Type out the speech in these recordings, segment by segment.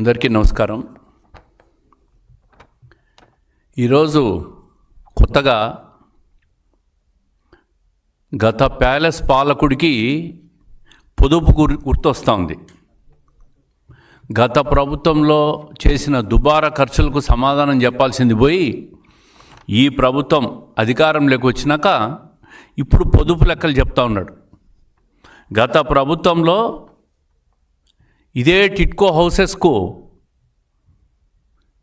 అందరికీ నమస్కారం. ఈరోజు కొత్తగా గత ప్యాలెస్ పాలకుడికి పొదుపు గుర్తొస్తూ ఉంది. గత ప్రభుత్వంలో చేసిన దుబారా ఖర్చులకు సమాధానం చెప్పాల్సింది పోయి ఈ ప్రభుత్వం అధికారంలోకి వచ్చినాక ఇప్పుడు పొదుపు లెక్కలు చెప్తా ఉన్నాడు. గత ప్రభుత్వంలో ఇదే టిట్కో హౌసెస్కు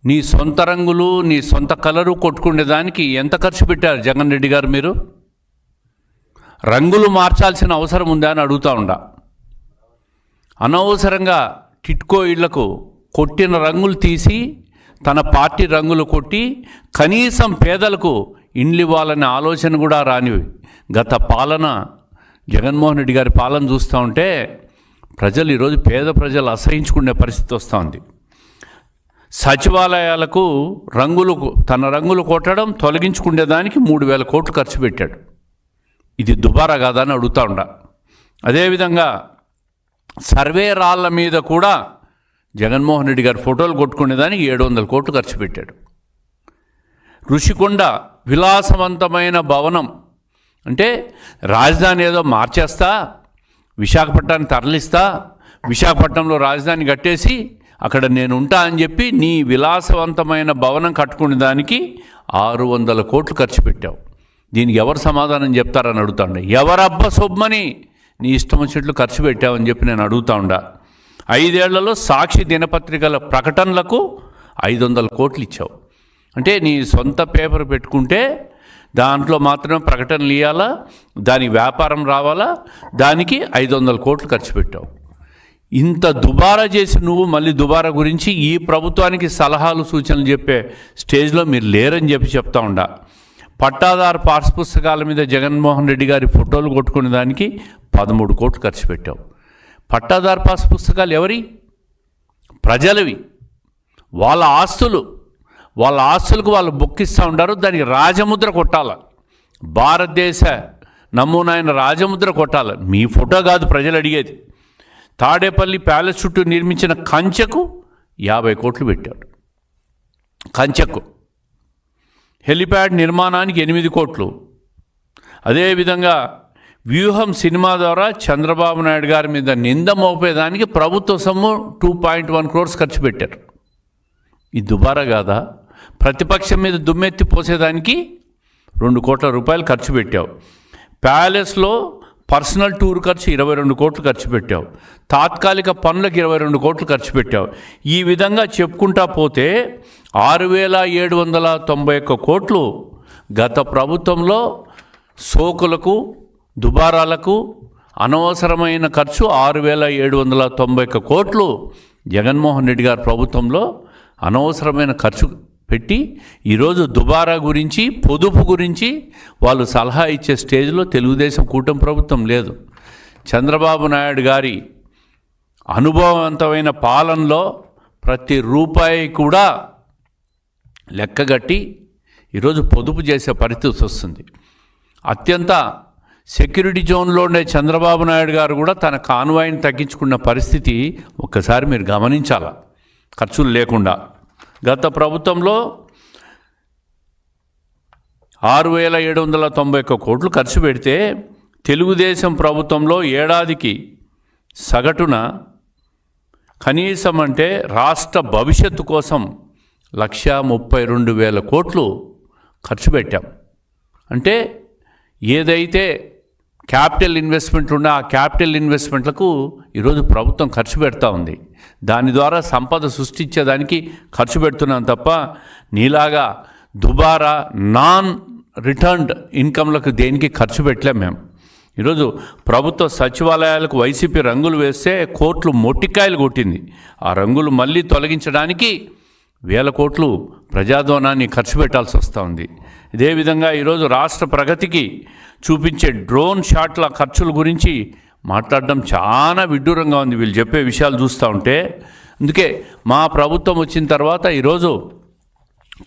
నీ సొంత రంగులు నీ సొంత కలరు కొట్టుకునేదానికి ఎంత ఖర్చు పెట్టారు జగన్ రెడ్డి గారు? మీరు రంగులు మార్చాల్సిన అవసరం ఉందా అని అడుగుతూ ఉండా. అనవసరంగా టిట్కో ఇళ్లకు కొట్టిన రంగులు తీసి తన పార్టీ రంగులు కొట్టి కనీసం పేదలకు ఇండ్లు ఇవ్వాలనే ఆలోచన కూడా రానివి. గత పాలన జగన్మోహన్ రెడ్డి గారి పాలన చూస్తూ ఉంటే ప్రజలు ఈరోజు పేద ప్రజలు అసహించుకునే పరిస్థితి వస్తూ ఉంది. సచివాలయాలకు తన రంగులు కొట్టడం తొలగించుకునేదానికి 3,000 కోట్లు ఖర్చు పెట్టాడు. ఇది దుబారా కాదా అని అడుగుతూ ఉండా. అదేవిధంగా సర్వే రాళ్ళ మీద కూడా జగన్మోహన్ రెడ్డి గారి ఫోటోలు కొట్టుకునేదానికి 700 కోట్లు ఖర్చు పెట్టాడు. ఋషికొండ విలాసవంతమైన భవనం అంటే రాజధాని ఏదో మార్చేస్తా, విశాఖపట్నాన్ని తరలిస్తా, విశాఖపట్నంలో రాజధాని కట్టేసి అక్కడ నేను ఉంటా అని చెప్పి నీ విలాసవంతమైన భవనం కట్టుకునే దానికి 600 కోట్లు ఖర్చు పెట్టావు. దీనికి ఎవరు సమాధానం చెప్తారని అడుగుతాండ. ఎవరబ్బ సొమ్మని నీ ఇష్టం వచ్చినట్లు ఖర్చు పెట్టావని చెప్పి నేను అడుగుతా ఉండా. 5 ఏళ్లలో సాక్షి దినపత్రికల ప్రకటనలకు 500 కోట్లు ఇచ్చావు. అంటే నీ సొంత పేపర్ పెట్టుకుంటే దాంట్లో మాత్రమే ప్రకటనలు ఇవ్వాలా, దానికి వ్యాపారం రావాలా, దానికి 500 కోట్లు ఖర్చు పెట్టావు. ఇంత దుబారా చేసి నువ్వు మళ్ళీ దుబారా గురించి ఈ ప్రభుత్వానికి సలహాలు సూచనలు చెప్పే స్టేజ్లో మీరు లేరని చెప్పి చెప్తా ఉండా. పట్టాదారు పాస్ పుస్తకాల మీద జగన్మోహన్ రెడ్డి గారి ఫోటోలు కొట్టుకునే దానికి 13 కోట్లు ఖర్చు పెట్టావు. పట్టాదారు పాస్ పుస్తకాలు ఎవరి? ప్రజలవి. వాళ్ళ ఆస్తులకు వాళ్ళు బొక్కిస్తూ ఉంటారు. దానికి రాజముద్ర కొట్టాల, భారతదేశ నమూనా అయిన రాజముద్ర కొట్టాలి. మీ ఫోటో కాదు ప్రజలు అడిగేది. తాడేపల్లి ప్యాలెస్ చుట్టూ నిర్మించిన కంచెకు 50 కోట్లు పెట్టాడు. కంచెకు. హెలిప్యాడ్ నిర్మాణానికి 8 కోట్లు. అదేవిధంగా వ్యూహం సినిమా ద్వారా చంద్రబాబు నాయుడు గారి మీద నింద మోపేదానికి ప్రభుత్వ సొమ్ము 2.1 crores ఖర్చు పెట్టారు. ఈ దుబారా కాదా? ప్రతిపక్షం మీద దుమ్మెత్తి పోసేదానికి 2 కోట్ల రూపాయలు ఖర్చు పెట్టావు. ప్యాలెస్లో పర్సనల్ టూర్ ఖర్చు 22 కోట్లు ఖర్చు పెట్టావు. తాత్కాలిక పనులకు 22 కోట్లు ఖర్చు పెట్టావు. ఈ విధంగా చెప్పుకుంటా పోతే 6,791 కోట్లు గత ప్రభుత్వంలో సోకులకు దుబారాలకు అనవసరమైన ఖర్చు 6,791 కోట్లు జగన్మోహన్ రెడ్డి గారి ప్రభుత్వంలో అనవసరమైన ఖర్చు పెట్టి ఈరోజు దుబారా గురించి పొదుపు గురించి వాళ్ళు సలహా ఇచ్చే స్టేజ్లో తెలుగుదేశం కూటమి ప్రభుత్వం లేదు. చంద్రబాబు నాయుడు గారి అనుభవవంతమైన పాలనలో ప్రతి రూపాయి కూడా లెక్కగట్టి ఈరోజు పొదుపు చేసే పరిస్థితి వస్తుంది. అత్యంత సెక్యూరిటీ జోన్లో ఉండే చంద్రబాబు నాయుడు గారు కూడా తన కాన్వాయ్ని తగ్గించుకున్న పరిస్థితి ఒక్కసారి మీరు గమనించాలా, ఖర్చులు లేకుండా. గత ప్రభుత్వంలో 6,791 కోట్లు ఖర్చు పెడితే తెలుగుదేశం ప్రభుత్వంలో ఏడాదికి సగటున కనీసం అంటే రాష్ట్ర భవిష్యత్తు కోసం 1,32,000 కోట్లు ఖర్చు పెట్టాం. అంటే ఏదైతే క్యాపిటల్ ఇన్వెస్ట్మెంట్లు ఉన్నా ఆ క్యాపిటల్ ఇన్వెస్ట్మెంట్లకు ఈరోజు ప్రభుత్వం ఖర్చు పెడతా ఉంది. దాని ద్వారా సంపద సృష్టించేదానికి ఖర్చు పెడుతున్నాం తప్ప నీలాగా దుబారా నాన్ రిటర్న్డ్ ఇన్కమ్లకు దేనికి ఖర్చు పెట్టలేం మేము. ఈరోజు ప్రభుత్వ సచివాలయాలకు వైసీపీ రంగులు వేస్తే కోట్లు మొట్టికాయలు కొట్టింది. ఆ రంగులు మళ్ళీ తొలగించడానికి 1,000 కోట్లు ప్రజాధనాన్ని ఖర్చు పెట్టాల్సి వస్తూ ఉంది. ఇదేవిధంగా ఈరోజు రాష్ట్ర ప్రగతికి చూపించే డ్రోన్ షాట్ల ఖర్చుల గురించి మాట్లాడడం చాలా విడ్డూరంగా ఉంది వీళ్ళు చెప్పే విషయాలు చూస్తూ ఉంటే. అందుకే మా ప్రభుత్వం వచ్చిన తర్వాత ఈరోజు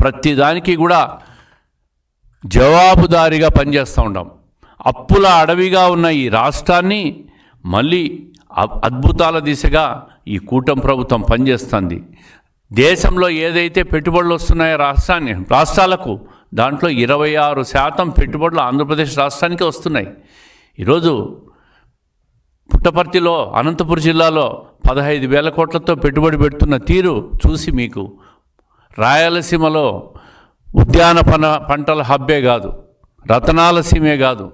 ప్రతిదానికి కూడా జవాబుదారీగా పనిచేస్తూ ఉంటాం. అప్పుల అడవిగా ఉన్న ఈ రాష్ట్రాన్ని మళ్ళీ అద్భుతాల దిశగా ఈ కూటమి ప్రభుత్వం పనిచేస్తుంది. దేశంలో ఏదైతే పెట్టుబడులు వస్తున్నాయో రాష్ట్రాలకు దాంట్లో 26% పెట్టుబడులు ఆంధ్రప్రదేశ్ రాష్ట్రానికి వస్తున్నాయి. ఈరోజు పుట్టపర్తిలో అనంతపురం జిల్లాలో 15,000 కోట్లతో పెట్టుబడి పెడుతున్న తీరు చూసి మీకు రాయలసీమలో ఉద్యాన పంటల హబ్బే కాదు, రతనాల సీమే కాదు,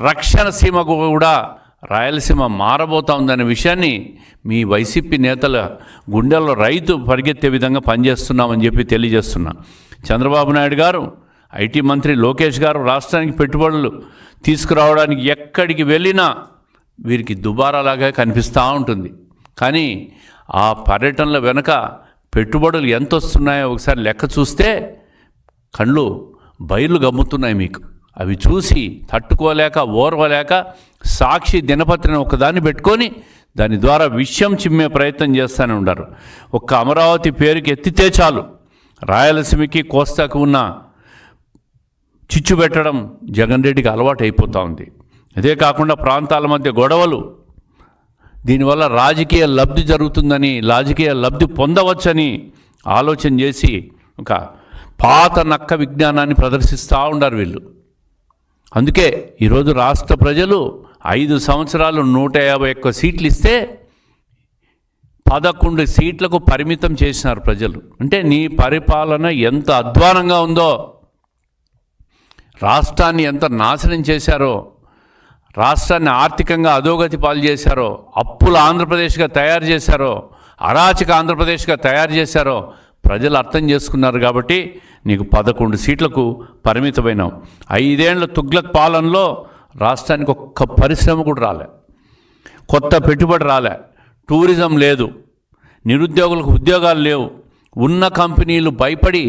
రక్షణ సీమకు కూడా రాయలసీమ మారబోతా ఉందనే విషయాన్ని మీ వైసీపీ నేతల గుండెల్లో రైతు పరిగెత్తే విధంగా పనిచేస్తున్నామని చెప్పి తెలియజేస్తున్నా. చంద్రబాబు నాయుడు గారు, ఐటీ మంత్రి లోకేష్ గారు రాష్ట్రానికి పెట్టుబడులు తీసుకురావడానికి ఎక్కడికి వెళ్ళినా వీరికి దుబారాలాగా కనిపిస్తూ ఉంటుంది. కానీ ఆ పర్యటనల వెనుక పెట్టుబడులు ఎంత వస్తున్నాయో ఒకసారి లెక్క చూస్తే కళ్ళు బయలు గమ్ముతున్నాయి మీకు. అవి చూసి తట్టుకోలేక ఓర్వలేక సాక్షి దినపత్రిని ఒకదాన్ని పెట్టుకొని దాని ద్వారా విషయం చిమ్మే ప్రయత్నం చేస్తూనే ఉంటారు. ఒక్క అమరావతి పేరుకి ఎత్తితే చాలు రాయలసీమకి కోస్తాకు ఉన్న చిచ్చు పెట్టడం జగన్ రెడ్డికి అలవాటు అయిపోతూ ఉంది. అదే కాకుండా ప్రాంతాల మధ్య గొడవలు, దీనివల్ల రాజకీయ లబ్ధి జరుగుతుందని, రాజకీయ లబ్ధి పొందవచ్చని ఆలోచన చేసి ఒక పాత నక్క విజ్ఞానాన్ని ప్రదర్శిస్తూ ఉన్నారు వీళ్ళు. అందుకే ఈరోజు రాష్ట్ర ప్రజలు 5 సంవత్సరాలు 151 సీట్లు ఇస్తే 11 సీట్లకు పరిమితం చేసినారు ప్రజలు. అంటే నీ పరిపాలన ఎంత అధ్వానంగా ఉందో, రాష్ట్రాన్ని ఎంత నాశనం చేశారో, రాష్ట్రాన్ని ఆర్థికంగా అధోగతి పాలు చేశారో, అప్పుల ఆంధ్రప్రదేశ్గా తయారు చేశారో, అరాచక ఆంధ్రప్రదేశ్గా తయారు చేశారో ప్రజలు అర్థం చేసుకున్నారు. కాబట్టి నీకు 11 సీట్లకు పరిమితమైనావు. 5 ఏళ్ల తుగ్లక్ పాలనలో రాష్ట్రానికి ఒక్క పరిశ్రమ కూడా రాలే, కొత్త పెట్టుబడి రాలే, టూరిజం లేదు, నిరుద్యోగులకు ఉద్యోగాలు లేవు, ఉన్న కంపెనీలు భయపడి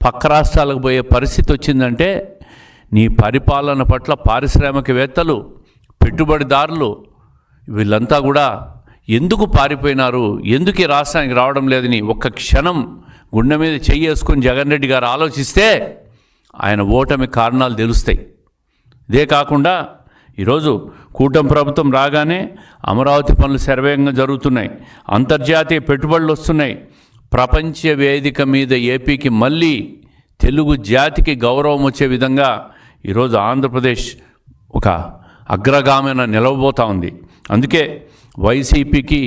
పక్క రాష్ట్రాలకు పోయే పరిస్థితి వచ్చిందంటే నీ పరిపాలన పట్ల పారిశ్రామికవేత్తలు, పెట్టుబడిదారులు వీళ్ళంతా కూడా ఎందుకు పారిపోయినారు, ఎందుకు ఈ రాష్ట్రానికి రావడం లేదని ఒక్క క్షణం గుండె మీద చెయ్యేసుకొని జగన్ రెడ్డి గారు ఆలోచిస్తే ఆయన ఓటమి కారణాలు తెలుస్తాయి. ఇదే కాకుండా ఈరోజు కూటమి ప్రభుత్వం రాగానే అమరావతి పనులు శరవేగంగా జరుగుతున్నాయి, అంతర్జాతీయ పెట్టుబడులు వస్తున్నాయి, ప్రపంచ వేదిక మీద ఏపీకి మళ్ళీ తెలుగు జాతికి గౌరవం వచ్చే విధంగా ఈరోజు ఆంధ్రప్రదేశ్ ఒక అగ్రగామిన నిలవబోతూ ఉంది. అందుకే వైసీపీకి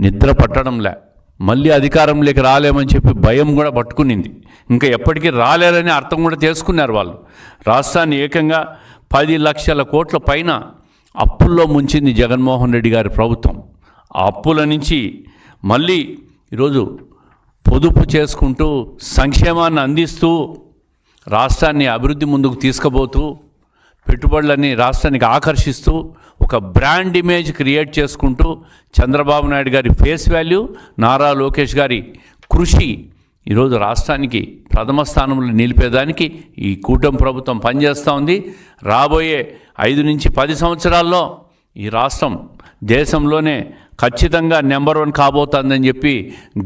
నిద్ర పట్టడంలే, మళ్ళీ అధికారంలోకి రాలేమని చెప్పి భయం కూడా పట్టుకునింది. ఇంకా ఎప్పటికీ రాలేదని అర్థం కూడా చేసుకున్నారు వాళ్ళు. రాష్ట్రాన్ని ఏకంగా 10 లక్షల కోట్ల పైన అప్పుల్లో ముంచింది జగన్మోహన్ రెడ్డి గారి ప్రభుత్వం. ఆ అప్పుల నుంచి మళ్ళీ ఈరోజు పొదుపు చేసుకుంటూ సంక్షేమాన్ని అందిస్తూ రాష్ట్రాన్ని అభివృద్ధి ముందుకు తీసుకుపోతూ పెట్టుబడులన్నీ రాష్ట్రానికి ఆకర్షిస్తూ ఒక బ్రాండ్ ఇమేజ్ క్రియేట్ చేసుకుంటూ చంద్రబాబు నాయుడు గారి ఫేస్ వాల్యూ, నారా లోకేష్ గారి కృషి ఈరోజు రాష్ట్రానికి ప్రథమ స్థానంలో నిలిపేదానికి ఈ కూటమి ప్రభుత్వం పనిచేస్తూ ఉంది. రాబోయే 5 నుంచి 10 సంవత్సరాల్లో ఈ రాష్ట్రం దేశంలోనే ఖచ్చితంగా నెంబర్ 1 కాబోతుందని చెప్పి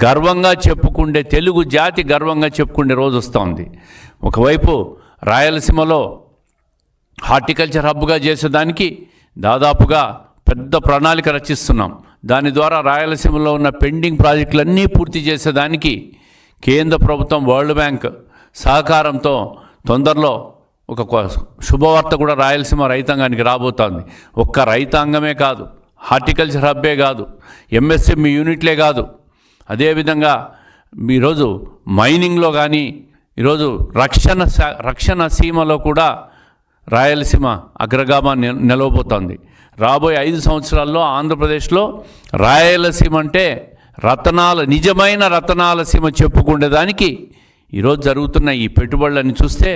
గర్వంగా చెప్పుకుండే, తెలుగు జాతి గర్వంగా చెప్పుకునే రోజు వస్తుంది. ఒకవైపు రాయలసీమలో హార్టికల్చర్ హబ్గా చేసేదానికి దాదాపుగా పెద్ద ప్రణాళిక రచిస్తున్నాం. దాని ద్వారా రాయలసీమలో ఉన్న పెండింగ్ ప్రాజెక్టులన్నీ పూర్తి చేసేదానికి కేంద్ర ప్రభుత్వం, వరల్డ్ బ్యాంక్ సహకారంతో తొందరలో ఒక శుభవార్త కూడా రాయలసీమ రైతాంగానికి రాబోతోంది. ఒక్క రైతాంగమే కాదు, హార్టికల్చర్ హబ్బే కాదు, ఎంఎస్ఎంఈ యూనిట్లే కాదు, అదేవిధంగా ఈరోజు మైనింగ్లో కానీ ఈరోజు రక్షణ సీమలో కూడా రాయలసీమ అగ్రగామ నిలవబోతోంది. రాబోయే 5 సంవత్సరాల్లో ఆంధ్రప్రదేశ్లో రాయలసీమ అంటే నిజమైన రతనాల సీమ చెప్పుకునేదానికి ఈరోజు జరుగుతున్న ఈ పెట్టుబడులని చూస్తే,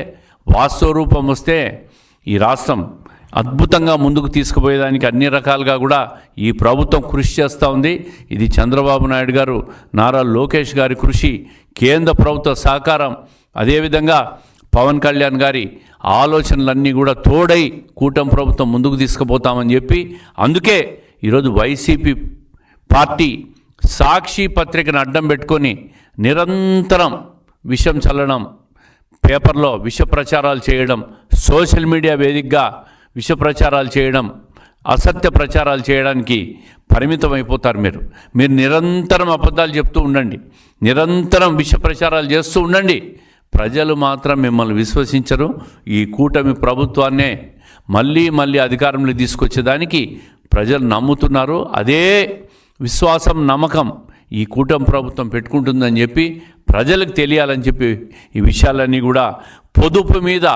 వాస్తవ రూపం వస్తే ఈ రాష్ట్రం అద్భుతంగా ముందుకు తీసుకుపోయేదానికి అన్ని రకాలుగా కూడా ఈ ప్రభుత్వం కృషి చేస్తూ ఉంది. ఇది చంద్రబాబు నాయుడు గారు, నారా లోకేష్ గారి కృషి, కేంద్ర ప్రభుత్వ సహకారం, అదేవిధంగా పవన్ కళ్యాణ్ గారి ఆలోచనలన్నీ కూడా తోడై కూటమి ప్రభుత్వం ముందుకు తీసుకుపోతామని చెప్పి, అందుకే ఈరోజు వైసీపీ పార్టీ సాక్షి పత్రికను అడ్డం పెట్టుకొని నిరంతరం విషం చల్లడం, పేపర్లో విష ప్రచారాలు చేయడం, సోషల్ మీడియా వేదికగా విష ప్రచారాలు చేయడం, అసత్య ప్రచారాలు చేయడానికి పరిమితం అయిపోతారు. మీరు నిరంతరం అబద్ధాలు చెప్తూ ఉండండి, నిరంతరం విష ప్రచారాలు చేస్తూ ఉండండి. ప్రజలు మాత్రం మిమ్మల్ని విశ్వసించరు. ఈ కూటమి ప్రభుత్వాన్నే మళ్ళీ మళ్ళీ అధికారంలో తీసుకొచ్చేదానికి ప్రజలు నమ్ముతున్నారు. అదే విశ్వాసం, నమ్మకం ఈ కూటమి ప్రభుత్వం పెట్టుకుంటుందని చెప్పి ప్రజలకు తెలియాలని చెప్పి ఈ విషయాలన్నీ కూడా పొదుపు మీద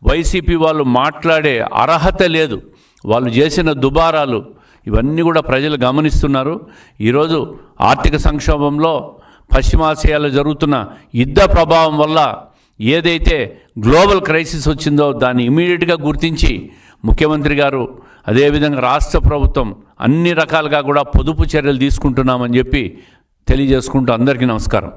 వైసీపీ వాళ్ళు మాట్లాడే అర్హత లేదు. వాళ్ళు చేసిన దుబారాలు ఇవన్నీ కూడా ప్రజలు గమనిస్తున్నారు. ఈరోజు ఆర్థిక సంక్షోభంలో పశ్చిమాసియాలో జరుగుతున్న యుద్ధ ప్రభావం వల్ల ఏదైతే గ్లోబల్ క్రైసిస్ వచ్చిందో దాన్ని ఇమీడియట్గా గుర్తించి ముఖ్యమంత్రి గారు అదేవిధంగా రాష్ట్ర ప్రభుత్వం అన్ని రకాలుగా కూడా పొదుపు చర్యలు తీసుకుంటున్నామని చెప్పి తెలియజేసుకుంటూ అందరికీ నమస్కారం.